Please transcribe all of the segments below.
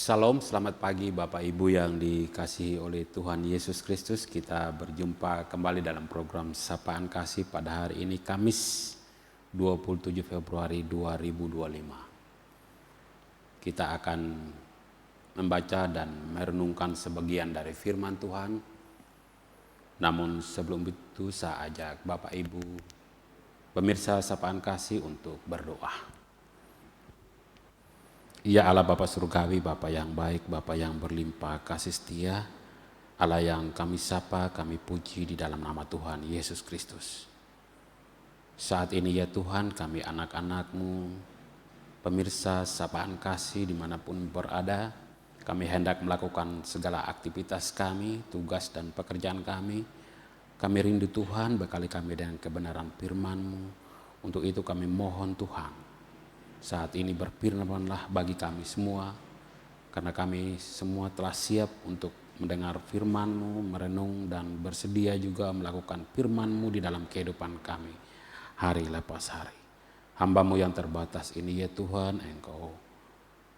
Salam, selamat pagi Bapak Ibu yang dikasihi oleh Tuhan Yesus Kristus. Kita berjumpa kembali dalam program Sapaan Kasih pada hari ini Kamis 27 Februari 2025. Kita akan membaca dan merenungkan sebagian dari firman Tuhan. Namun sebelum itu saya ajak Bapak Ibu pemirsa Sapaan Kasih untuk berdoa. Ya Allah Bapa Surgawi, Bapa yang baik, Bapa yang berlimpah kasih setia, Allah yang kami sapa, kami puji di dalam nama Tuhan Yesus Kristus. Saat ini ya Tuhan, kami anak-anak-Mu, pemirsa Sapaan Kasih dimanapun berada, kami hendak melakukan segala aktivitas kami, tugas dan pekerjaan kami. Kami rindu Tuhan, bekali kami dengan kebenaran firman-Mu. Untuk itu kami mohon Tuhan, saat ini berfirmanlah bagi kami semua, karena kami semua telah siap untuk mendengar firman-Mu, merenung dan bersedia juga melakukan firman-Mu di dalam kehidupan kami hari lepas hari. Hamba-Mu yang terbatas ini ya Tuhan, Engkau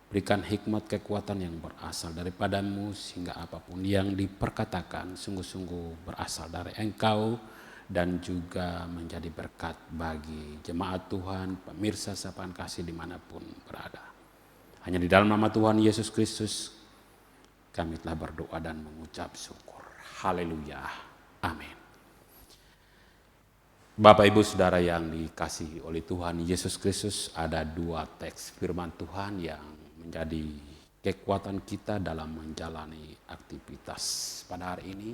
berikan hikmat kekuatan yang berasal daripada-Mu, sehingga apapun yang diperkatakan sungguh-sungguh berasal dari Engkau dan juga menjadi berkat bagi jemaat Tuhan, pemirsa Sapaan Kasih dimanapun berada. Hanya di dalam nama Tuhan Yesus Kristus kami telah berdoa dan mengucap syukur. Haleluya. Amin. Bapak Ibu Saudara yang dikasihi oleh Tuhan Yesus Kristus, ada dua teks firman Tuhan yang menjadi kekuatan kita dalam menjalani aktivitas pada hari ini,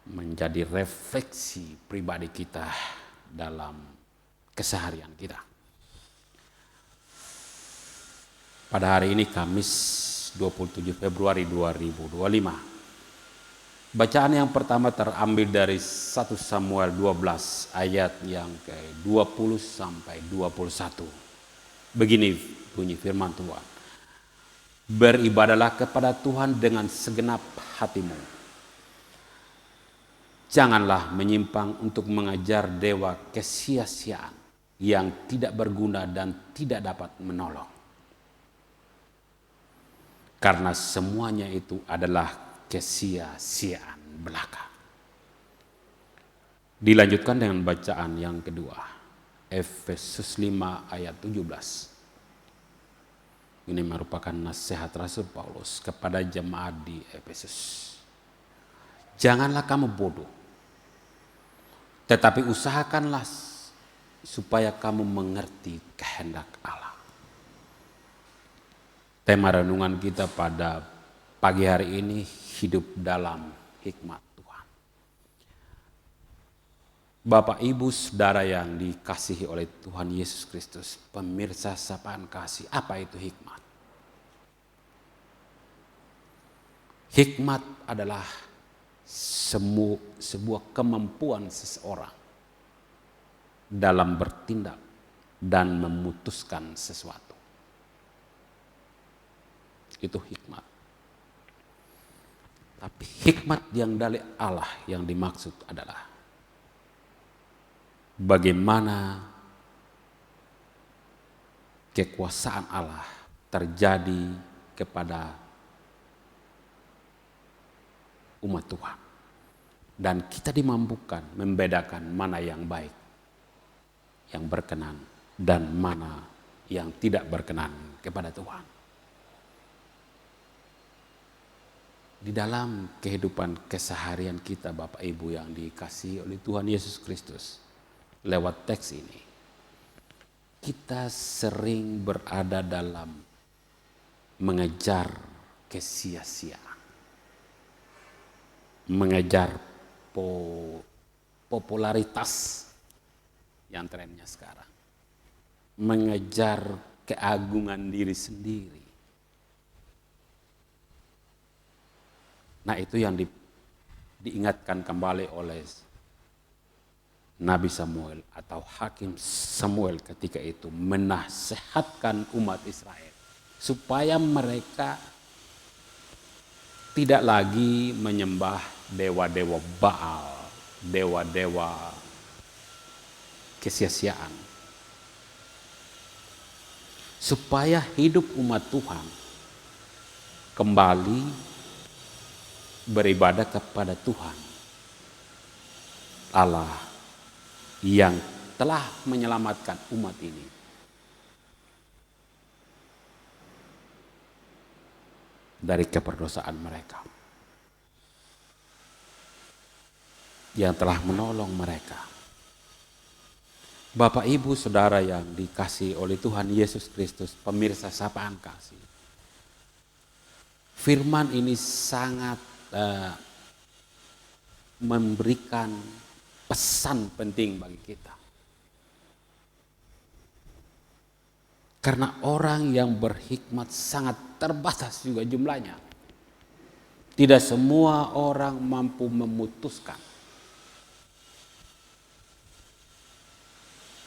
menjadi refleksi pribadi kita dalam keseharian kita. Pada hari ini Kamis 27 Februari 2025. Bacaan yang pertama terambil dari 1 Samuel 12 ayat yang ke-20 sampai 21. Begini bunyi firman Tuhan. Beribadalah kepada Tuhan dengan segenap hatimu. Janganlah menyimpang untuk mengajar dewa kesia-siaan yang tidak berguna dan tidak dapat menolong. Karena semuanya itu adalah kesia-siaan belaka. Dilanjutkan dengan bacaan yang kedua. Efesus 5 ayat 17. Ini merupakan nasihat Rasul Paulus kepada jemaat di Efesus. Janganlah kamu bodoh, tetapi usahakanlah supaya kamu mengerti kehendak Allah. Tema renungan kita pada pagi hari ini, hidup dalam hikmat Tuhan. Bapak Ibu Saudara yang dikasihi oleh Tuhan Yesus Kristus, pemirsa Sapaan Kasih, apa itu hikmat? Hikmat adalah sebuah kemampuan seseorang dalam bertindak dan memutuskan sesuatu. Itu hikmat. Tapi hikmat yang dari Allah yang dimaksud adalah bagaimana kekuasaan Allah terjadi kepada umat Tuhan. Dan kita dimampukan membedakan mana yang baik, yang berkenan, dan mana yang tidak berkenan kepada Tuhan. Di dalam kehidupan keseharian kita Bapak Ibu yang dikasihi oleh Tuhan Yesus Kristus, lewat teks ini, kita sering berada dalam mengejar kesia-siaan. Mengejar popularitas yang trennya sekarang. Mengejar keagungan diri sendiri. Nah itu yang diingatkan kembali oleh Nabi Samuel atau Hakim Samuel ketika itu menasihatkan umat Israel supaya mereka tidak lagi menyembah dewa-dewa Baal, dewa-dewa kesia-siaan. Supaya hidup umat Tuhan kembali beribadah kepada Tuhan Allah yang telah menyelamatkan umat ini. Dari keberdosaan mereka. Yang telah menolong mereka. Bapak, Ibu, Saudara yang dikasihi oleh Tuhan Yesus Kristus, pemirsa sapaan kasih. Firman ini sangat memberikan pesan penting bagi kita. Karena orang yang berhikmat sangat terbatas juga jumlahnya. Tidak semua orang mampu memutuskan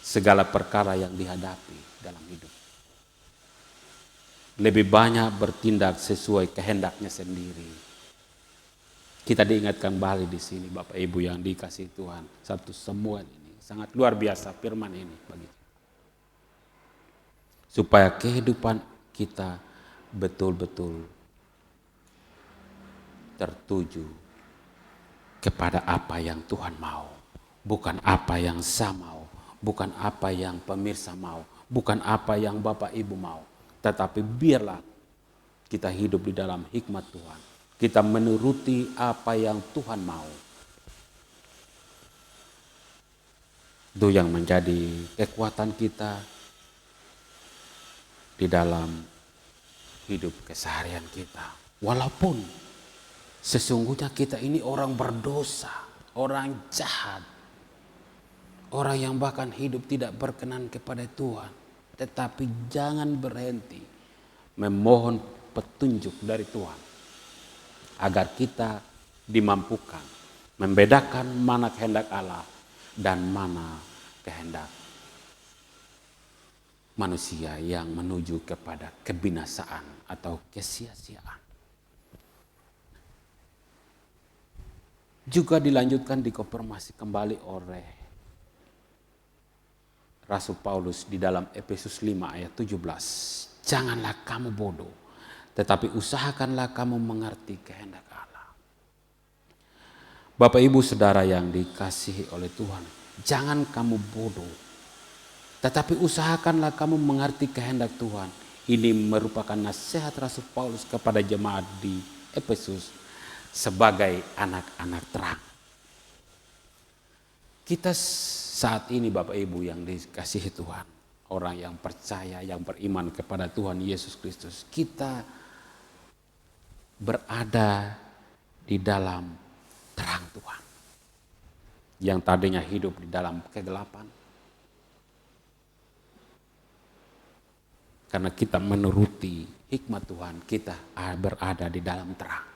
segala perkara yang dihadapi dalam hidup. Lebih banyak bertindak sesuai kehendaknya sendiri. Kita diingatkan kembali di sini, Bapak Ibu yang dikasihi Tuhan. Satu Samuel ini sangat luar biasa firman ini bagi kita. Supaya kehidupan kita betul-betul tertuju kepada apa yang Tuhan mau. Bukan apa yang saya mau. Bukan apa yang pemirsa mau. Bukan apa yang Bapak Ibu mau. Tetapi biarlah kita hidup di dalam hikmat Tuhan. Kita menuruti apa yang Tuhan mau. Itu yang menjadi kekuatan kita di dalam hidup keseharian kita. Walaupun sesungguhnya kita ini orang berdosa, orang jahat, orang yang bahkan hidup tidak berkenan kepada Tuhan. Tetapi jangan berhenti memohon petunjuk dari Tuhan. Agar kita dimampukan membedakan mana kehendak Allah dan mana kehendak manusia yang menuju kepada kebinasaan atau kesia-siaan. Juga dilanjutkan dikonfirmasi kembali oleh Rasul Paulus di dalam Efesus 5 ayat 17. Janganlah kamu bodoh, tetapi usahakanlah kamu mengerti kehendak Allah. Bapak, Ibu, Saudara yang dikasihi oleh Tuhan, jangan kamu bodoh, tetapi usahakanlah kamu mengerti kehendak Tuhan. Ini merupakan nasihat Rasul Paulus kepada jemaat di Efesus sebagai anak-anak terang. Kita saat ini, Bapak Ibu yang dikasihi Tuhan, orang yang percaya, yang beriman kepada Tuhan Yesus Kristus, kita berada di dalam terang Tuhan. Yang tadinya hidup di dalam kegelapan, karena kita menuruti hikmat Tuhan, kita berada di dalam terang.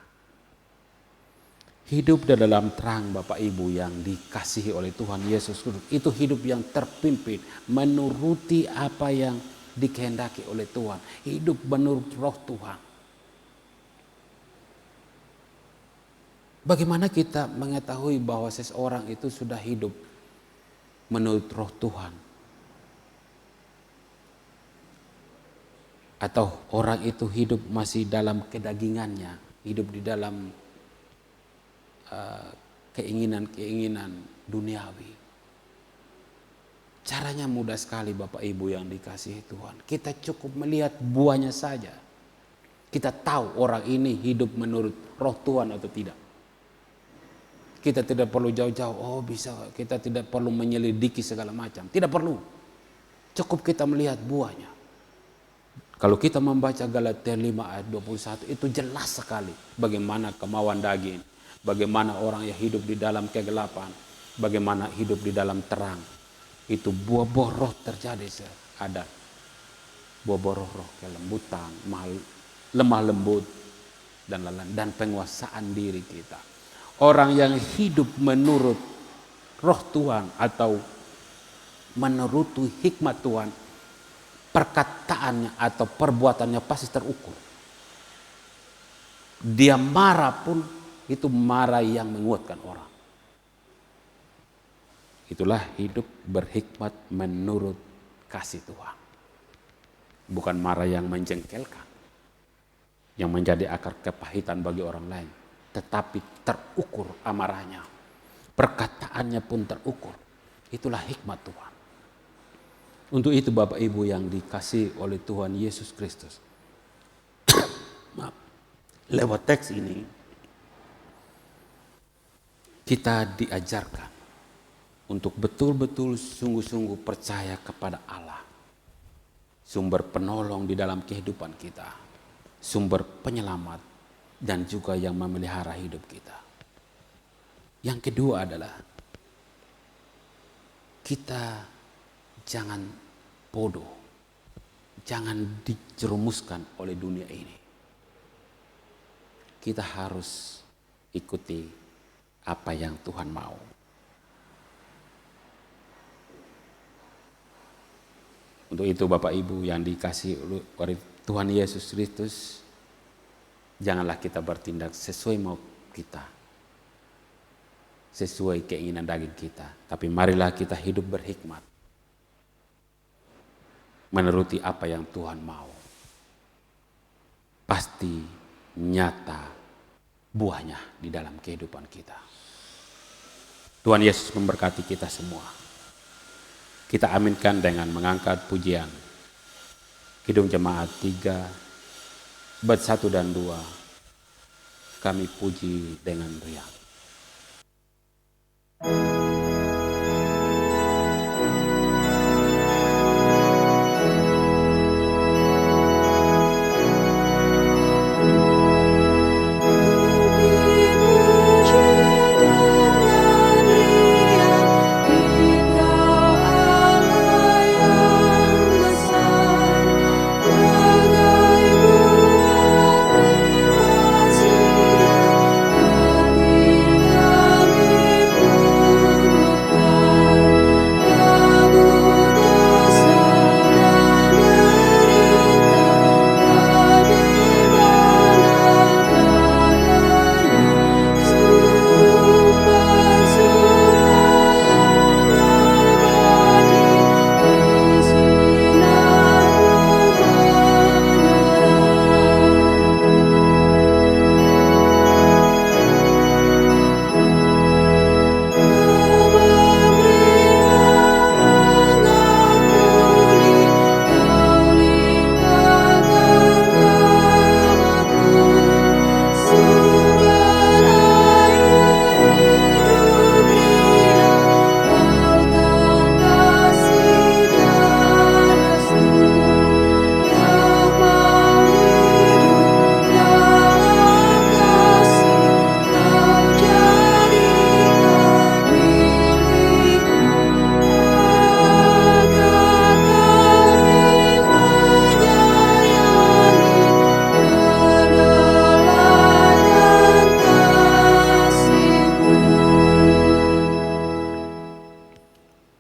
Hidup di dalam terang, Bapak Ibu yang dikasihi oleh Tuhan Yesus Kristus, itu hidup yang terpimpin, menuruti apa yang dikehendaki oleh Tuhan. Hidup menurut roh Tuhan. Bagaimana kita mengetahui bahwa seseorang itu sudah hidup menurut roh Tuhan? Atau orang itu hidup masih dalam kedagingannya, hidup di dalam keinginan-keinginan duniawi. Caranya mudah sekali, Bapak Ibu yang dikasihi Tuhan. Kita cukup melihat buahnya saja. Kita tahu orang ini hidup menurut roh Tuhan atau tidak. Kita tidak perlu jauh-jauh, kita tidak perlu menyelidiki segala macam. Tidak perlu. Cukup kita melihat buahnya. Kalau kita membaca Galatia 5 ayat 21, itu jelas sekali bagaimana kemauan daging, bagaimana orang yang hidup di dalam kegelapan, bagaimana hidup di dalam terang. Itu buah-buah roh terjadi, ada buah-buah roh kelembutan, lemah lembut, dan penguasaan diri kita. Orang yang hidup menurut roh Tuhan atau menurut hikmat Tuhan, perkataannya atau perbuatannya pasti terukur. Dia marah pun itu marah yang menguatkan orang. Itulah hidup berhikmat menurut kasih Tuhan. Bukan marah yang menjengkelkan. yang menjadi akar kepahitan bagi orang lain, tetapi terukur amarahnya, perkataannya pun terukur. Itulah hikmat Tuhan. Untuk itu Bapak Ibu yang dikasih oleh Tuhan Yesus Kristus, lewat teks ini kita diajarkan untuk betul-betul sungguh-sungguh percaya kepada Allah, sumber penolong di dalam kehidupan kita, sumber penyelamat, dan juga yang memelihara hidup kita. Yang kedua adalah kita jangan bodoh, jangan dijerumuskan oleh dunia ini. Kita harus ikuti apa yang Tuhan mau. Untuk itu Bapak Ibu yang dikasih oleh Tuhan Yesus Kristus, janganlah kita bertindak sesuai mau kita, sesuai keinginan daging kita, tapi marilah kita hidup berhikmat, menuruti apa yang Tuhan mau. Pasti nyata buahnya di dalam kehidupan kita. Tuhan Yesus memberkati kita semua. Kita aminkan dengan mengangkat pujian Kidung Jemaat 3 bait 1 dan 2. Kami puji dengan riang.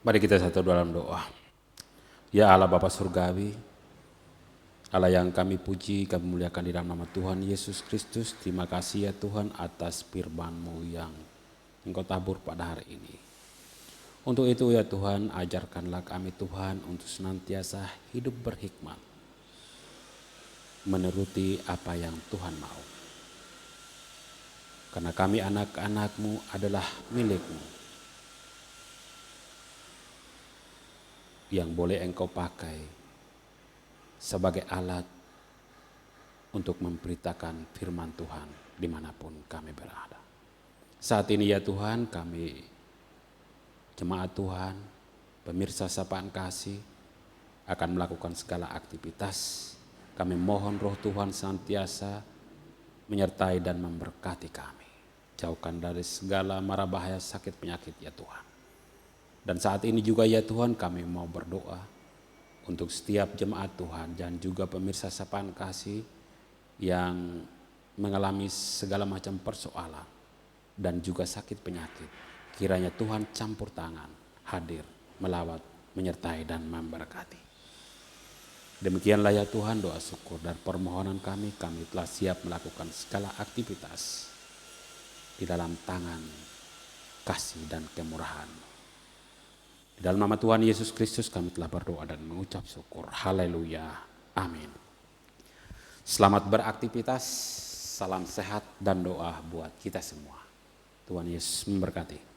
Mari kita satu dalam doa. Ya Allah Bapa Surgawi, Allah yang kami puji, kami muliakan di dalam nama Tuhan Yesus Kristus. Terima kasih ya Tuhan atas firman-Mu yang Engkau tabur pada hari ini. Untuk itu ya Tuhan, ajarkanlah kami Tuhan untuk senantiasa hidup berhikmat, menuruti apa yang Tuhan mau. Karena kami anak-anak-Mu adalah milik-Mu, yang boleh Engkau pakai sebagai alat untuk memberitakan firman Tuhan dimanapun kami berada. Saat ini ya Tuhan, kami jemaat Tuhan, pemirsa sapaan kasih, akan melakukan segala aktivitas. Kami mohon Roh Tuhan senantiasa menyertai dan memberkati kami. Jauhkan dari segala mara bahaya, sakit, penyakit ya Tuhan. Dan saat ini juga ya Tuhan, kami mau berdoa untuk setiap jemaat Tuhan dan juga pemirsa sapaan kasih yang mengalami segala macam persoalan dan juga sakit penyakit. Kiranya Tuhan campur tangan, hadir, melawat, menyertai dan memberkati. Demikianlah ya Tuhan doa syukur dan permohonan kami telah siap melakukan segala aktivitas di dalam tangan kasih dan kemurahan. Di dalam nama Tuhan Yesus Kristus kami telah berdoa dan mengucap syukur. Haleluya. Amin. Selamat beraktivitas, salam sehat dan doa buat kita semua. Tuhan Yesus memberkati.